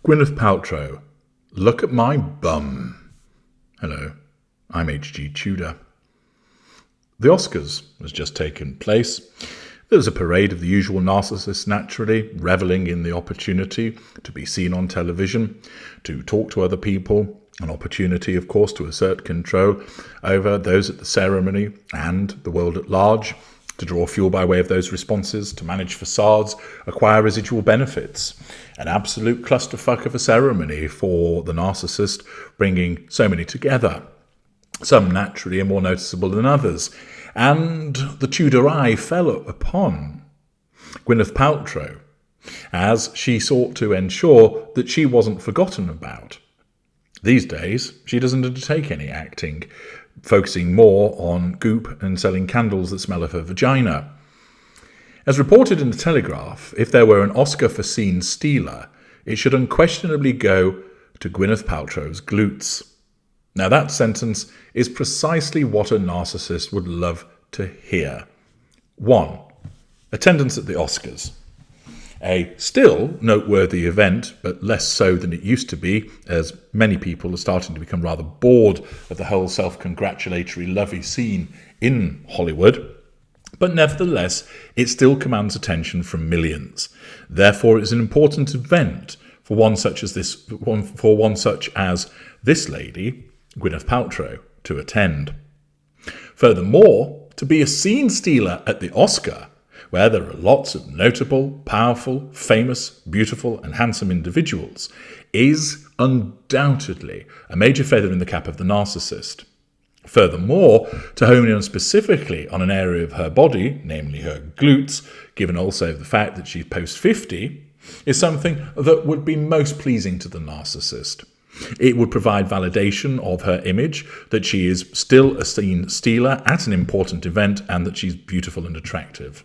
Gwyneth Paltrow, look at my bum. Hello, I'm H.G. Tudor. The Oscars has just taken place. There was a parade of the usual narcissists, naturally, revelling in the opportunity to be seen on television, to talk to other people, an opportunity, of course, to assert control over those at the ceremony and the world at large, to draw fuel by way of those responses, to manage facades, acquire residual benefits. An absolute clusterfuck of a ceremony for the narcissist, bringing so many together. Some naturally are more noticeable than others. And the Tudor eye fell upon Gwyneth Paltrow as she sought to ensure that she wasn't forgotten about. These days, she doesn't undertake any acting, focusing more on goop and selling candles that smell of her vagina. As reported in The Telegraph, if there were an Oscar for scene stealer, it should unquestionably go to Gwyneth Paltrow's glutes. Now that sentence is precisely what a narcissist would love to hear. 1. Attendance at the Oscars. A still noteworthy event, but less so than it used to be, as many people are starting to become rather bored of the whole self-congratulatory lovey scene in Hollywood. But nevertheless, it still commands attention from millions. Therefore, it's an important event for one such as this lady, Gwyneth Paltrow, to attend. Furthermore, to be a scene stealer at the Oscar, where there are lots of notable, powerful, famous, beautiful and handsome individuals, is undoubtedly a major feather in the cap of the narcissist. Furthermore, to hone in specifically on an area of her body, namely her glutes, given also the fact that she's post-50, is something that would be most pleasing to the narcissist. It would provide validation of her image, that she is still a scene stealer at an important event and that she's beautiful and attractive.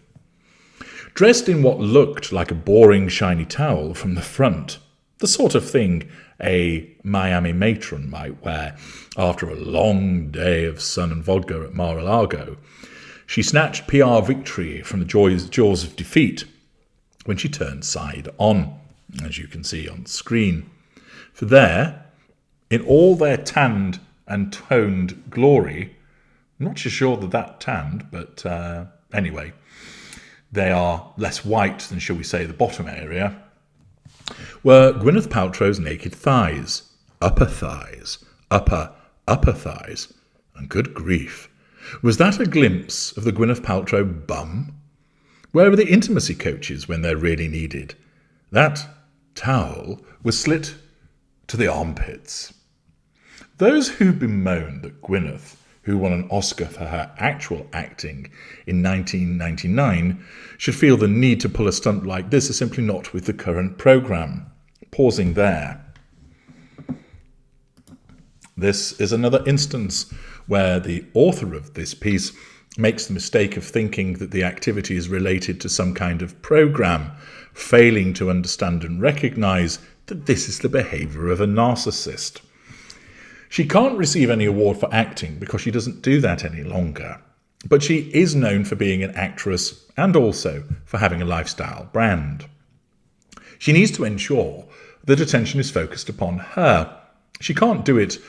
Dressed in what looked like a boring shiny towel from the front, the sort of thing a Miami matron might wear after a long day of sun and vodka at Mar-a-Lago, she snatched PR victory from the jaws of defeat when she turned side on, as you can see on screen. For there, in all their tanned and toned glory, I'm not sure that tanned, but anyway, they are less white than, shall we say, the bottom area, were Gwyneth Paltrow's naked thighs, upper thighs, upper thighs, and good grief, was that a glimpse of the Gwyneth Paltrow bum? Where were the intimacy coaches when they're really needed? That towel was slit to the armpits. Those who bemoan that Gwyneth, who won an Oscar for her actual acting in 1999, should feel the need to pull a stunt like this are simply not with the current programme. Pausing there. This is another instance where the author of this piece makes the mistake of thinking that the activity is related to some kind of programme, failing to understand and recognise that this is the behaviour of a narcissist. She can't receive any award for acting because she doesn't do that any longer. But she is known for being an actress and also for having a lifestyle brand. She needs to ensure that attention is focused upon her. She can't do it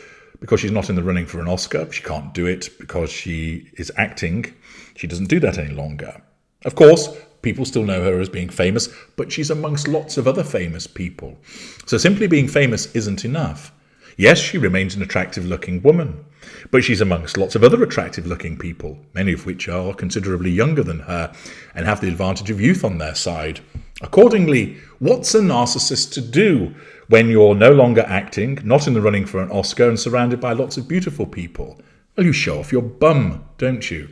because she's not in the running for an Oscar. She can't do it because she is acting. She doesn't do that any longer. Of course, people still know her as being famous, but she's amongst lots of other famous people. So simply being famous isn't enough. Yes, she remains an attractive-looking woman, but she's amongst lots of other attractive-looking people, many of which are considerably younger than her and have the advantage of youth on their side. Accordingly, what's a narcissist to do when you're no longer acting, not in the running for an Oscar, and surrounded by lots of beautiful people? Well, you show off your bum, don't you?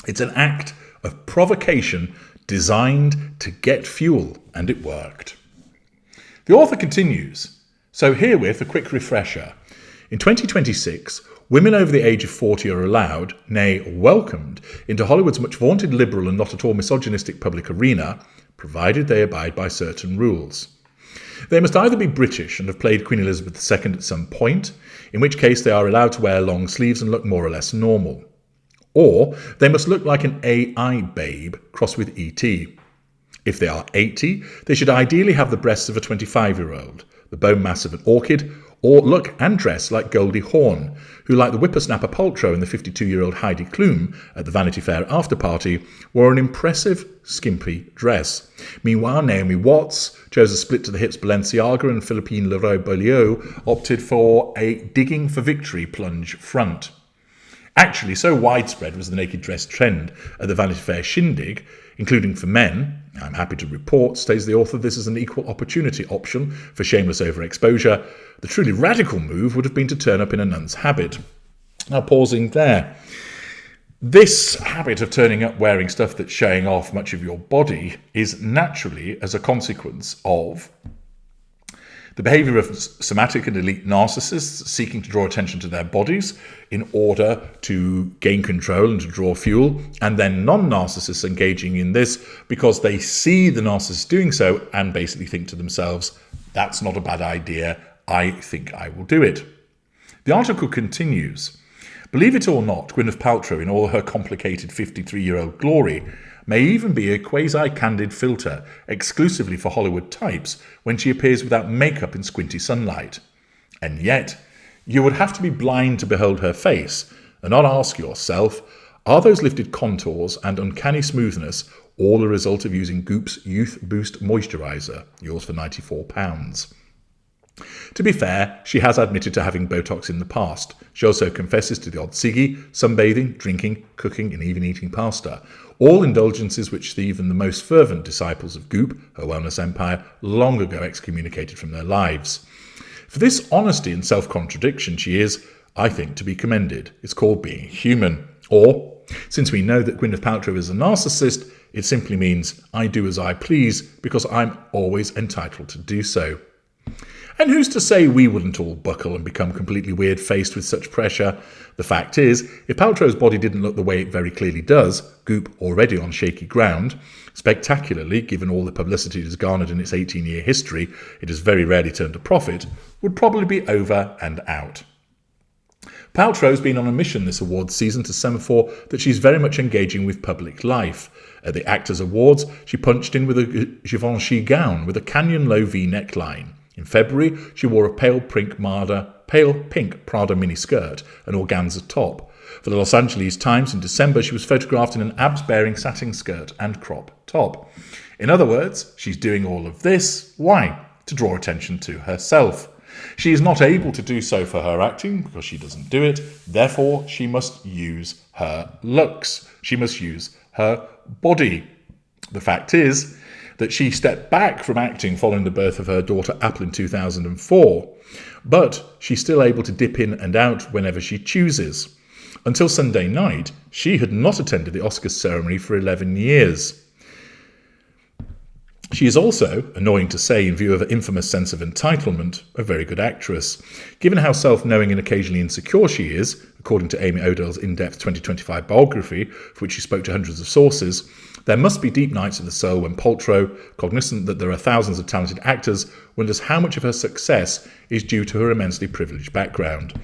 It's an act of provocation designed to get fuel, and it worked. The author continues. So herewith, a quick refresher. In 2026, women over the age of 40 are allowed, nay, welcomed, into Hollywood's much vaunted liberal and not at all misogynistic public arena, provided they abide by certain rules. They must either be British and have played Queen Elizabeth II at some point, in which case they are allowed to wear long sleeves and look more or less normal. Or they must look like an AI babe crossed with ET. If they are 80, they should ideally have the breasts of a 25-year-old, the bone mass of an orchid, or look and dress like Goldie Hawn, who, like the whippersnapper Paltrow and the 52-year-old Heidi Klum at the Vanity Fair after-party, wore an impressive, skimpy dress. Meanwhile, Naomi Watts chose a split-to-the-hips Balenciaga, and Philippine Leroy Beaulieu opted for a digging for victory plunge front. Actually, so widespread was the naked dress trend at the Vanity Fair shindig, including for men, I'm happy to report, states the author, this is an equal opportunity option for shameless overexposure. The truly radical move would have been to turn up in a nun's habit. Now, pausing there. This habit of turning up wearing stuff that's showing off much of your body is naturally as a consequence of the behaviour of somatic and elite narcissists seeking to draw attention to their bodies in order to gain control and to draw fuel, and then non-narcissists engaging in this because they see the narcissist doing so and basically think to themselves, that's not a bad idea, I think I will do it. The article continues. Believe it or not, Gwyneth Paltrow, in all her complicated 53-year-old glory, may even be a quasi-candid filter exclusively for Hollywood types when she appears without makeup in squinty sunlight. And yet, you would have to be blind to behold her face and not ask yourself, are those lifted contours and uncanny smoothness all the result of using Goop's Youth Boost Moisturiser, yours for £94? To be fair, she has admitted to having Botox in the past. She also confesses to the odd ciggy, sunbathing, drinking, cooking, and even eating pasta. All indulgences which even the most fervent disciples of Goop, her wellness empire, long ago excommunicated from their lives. For this honesty and self-contradiction she is, I think, to be commended. It's called being human. Or, since we know that Gwyneth Paltrow is a narcissist, it simply means I do as I please because I'm always entitled to do so. And who's to say we wouldn't all buckle and become completely weird-faced with such pressure? The fact is, if Paltrow's body didn't look the way it very clearly does, Goop, already on shaky ground, spectacularly, given all the publicity it has garnered in its 18-year history, it has very rarely turned a profit, would probably be over and out. Paltrow's been on a mission this awards season to semaphore that she's very much engaging with public life. At the Actors Awards, she punched in with a Givenchy gown with a canyon-low V neckline. In February, she wore a pale pink Prada miniskirt and organza top. For the Los Angeles Times in December, she was photographed in an abs-bearing satin skirt and crop top. In other words, she's doing all of this. Why? To draw attention to herself. She is not able to do so for her acting because she doesn't do it. Therefore, she must use her looks. She must use her body. The fact is that she stepped back from acting following the birth of her daughter Apple in 2004, but she's still able to dip in and out whenever she chooses. Until Sunday night, she had not attended the Oscars ceremony for 11 years. She is also, annoying to say in view of her infamous sense of entitlement, a very good actress. Given how self-knowing and occasionally insecure she is, according to Amy Odell's in-depth 2025 biography, for which she spoke to hundreds of sources, there must be deep nights of the soul when Paltrow, cognizant that there are thousands of talented actors, wonders how much of her success is due to her immensely privileged background.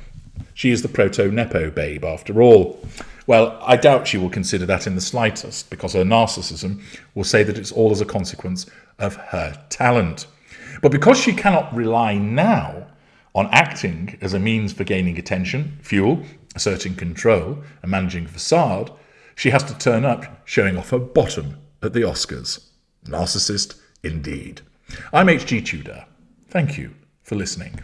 She is the proto-Nepo babe, after all. Well, I doubt she will consider that in the slightest, because her narcissism will say that it's all as a consequence of her talent. But because she cannot rely now on acting as a means for gaining attention, fuel, asserting control, and managing facade, she has to turn up showing off her bottom at the Oscars. Narcissist indeed. I'm H.G. Tudor. Thank you for listening.